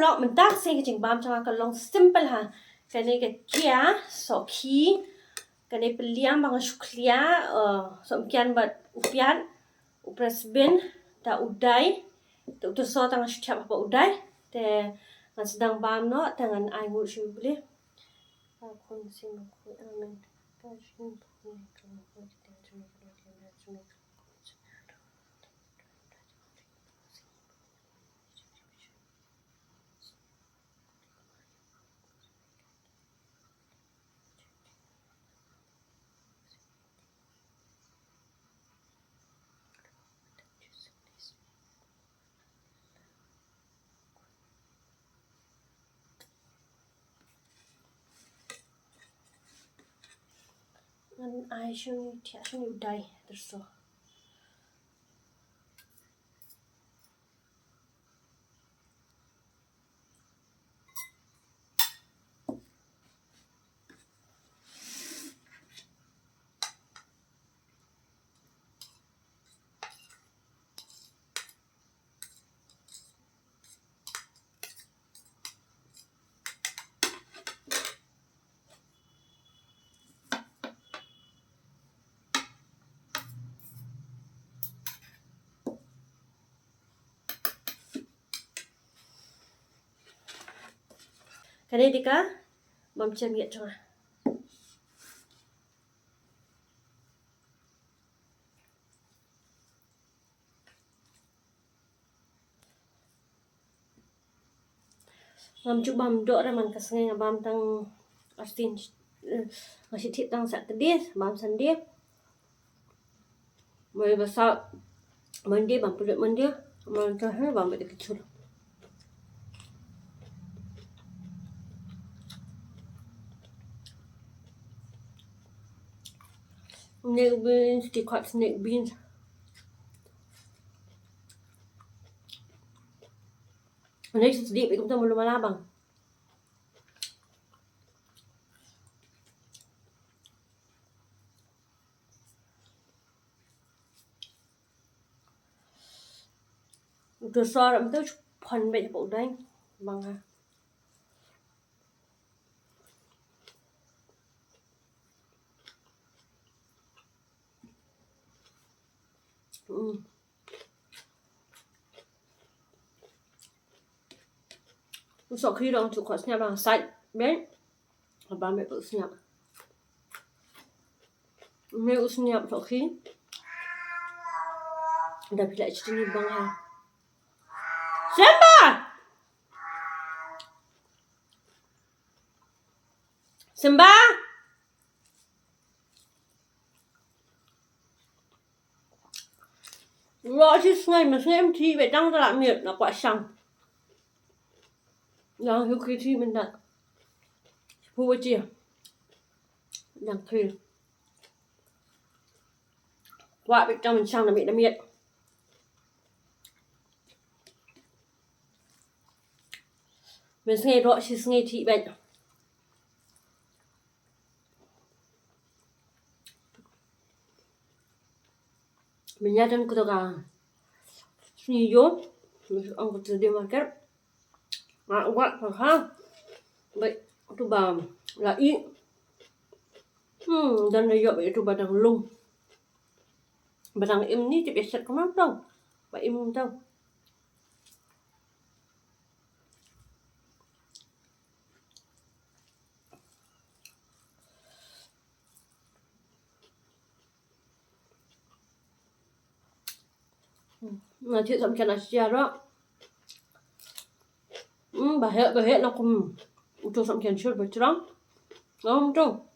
lọ mình tác xây cái chỉnh bám cho cái long simple ha cái này cái kia so khí cái này bị liam bằng suklia so kian bat upian upresbin ta udai tu so tang siap apa udai te ngan sedang bam no tangan ai ngu shu beli kon sim ko amen ka shin ngan ai shu tia shu udai terus cái này đi cả bấm chân miệng cho bấm chụp bấm độ ra mình kasih ngay bấm tang astin masih thịt tang sat tadi bấm san dia mới besar mandi bấm perut mandi bấm terakhir bấm benda kecil snake beans they call snake beans này sedikit kita belum malabang udah sore itu pan banyak bộ đánh bằng ha sau khi đó chụp khỏi snap bằng sạch bên và ba mẹ tự snap mẹ tự snap sau khi đập lại cho nhìn bằng ha Simba Simba rõ chứ ngày mà xem thi phải đăng ra lại miệng là quả sằng đó hiếu khi thi mình đặt phu với chia đằng khi quả bị trong mình sang là bị đâm miệng mình nghe rõ chứ nghe thị bệnh mình nhớ trong cái gà nhiều mình ông có từ đi market mà quá phải không vậy tôi bảo là ít dan là dọc vậy tôi bảo đang lung bà đang im ní thì biết sẽ có mắc đâu và im đâu mà chuyện thậm chí là chia đó bà hệ nó cũng cho thậm chí chưa được lắm không đâu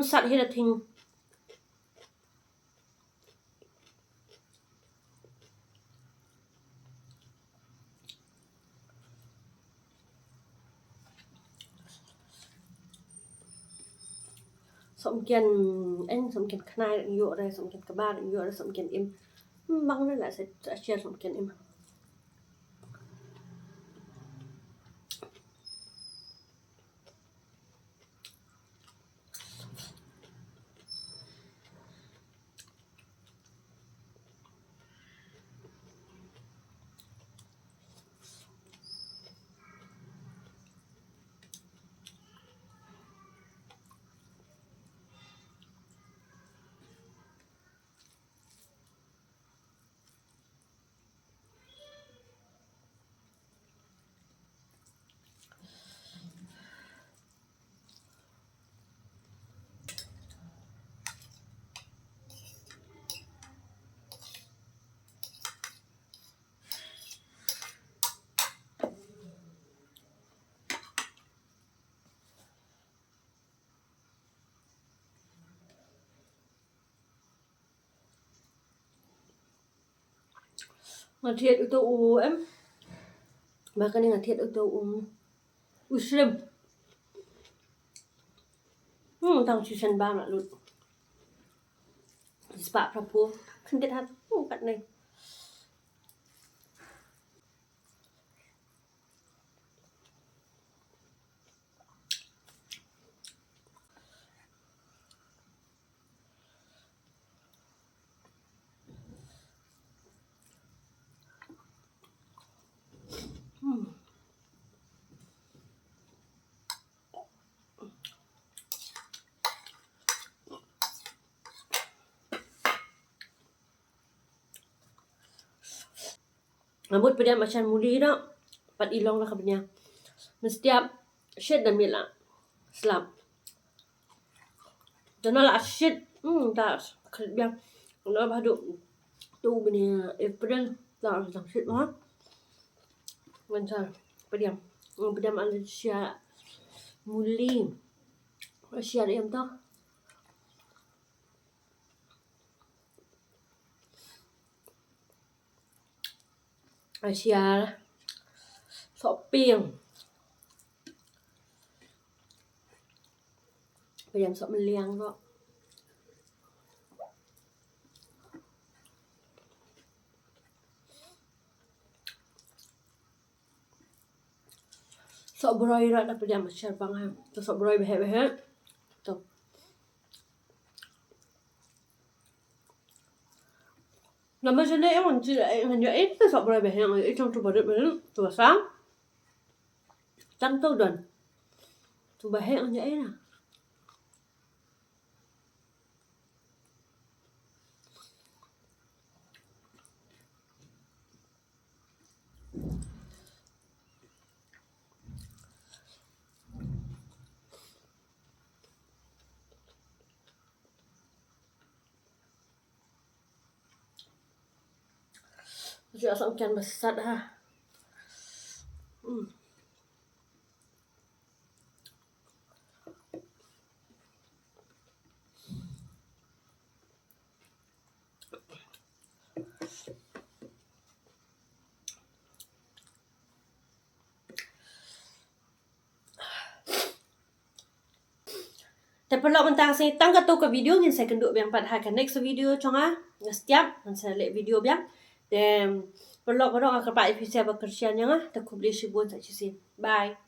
sẵn hết là thình sống kiên anh sống kiên khai định dụ đây sống kiên cả ba định dụ đây sống kiên im băng đây lại sẽ chia sống kiên im Ngà thiệt ưu tố em. Bà cái này ngà thiệt ưu tố shrimp. Tao chú chân ba mà luôn. Spa prapu. Không biết hát. Cắt này. Rambut dia macam muli dah. Pat ilong lah kabnya. Setiap shade dah mila. Slap. Dan lah shade. Tak. Kerja. Kalau bahadu. Tu bini April. Tak. Tak shade lah. Macam. Pediam. Pediam Malaysia. Muli. Malaysia dia tak. Asia shopping. Bây giờ sợ mình liang đó. Sợ broy ra đã bây giờ mà chơi băng ha. Tôi sợ broy bể hết. Tôi. Làm sao này em còn chỉ là hình như ít tôi sợ broy bể hết rồi trong tủ bảo đựng tủ sáng. Trăm tô đần. Tủ bể hết như ấy nè. Juga sok ikan besar ha. Tapi kalau mentang saya tangga tu ke video yang saya kenduk biang pada hari next video conga setiap saya lihat video biang dan perlu akan pak episode bekerja nya tak kubli shibun tak cuci. Bye.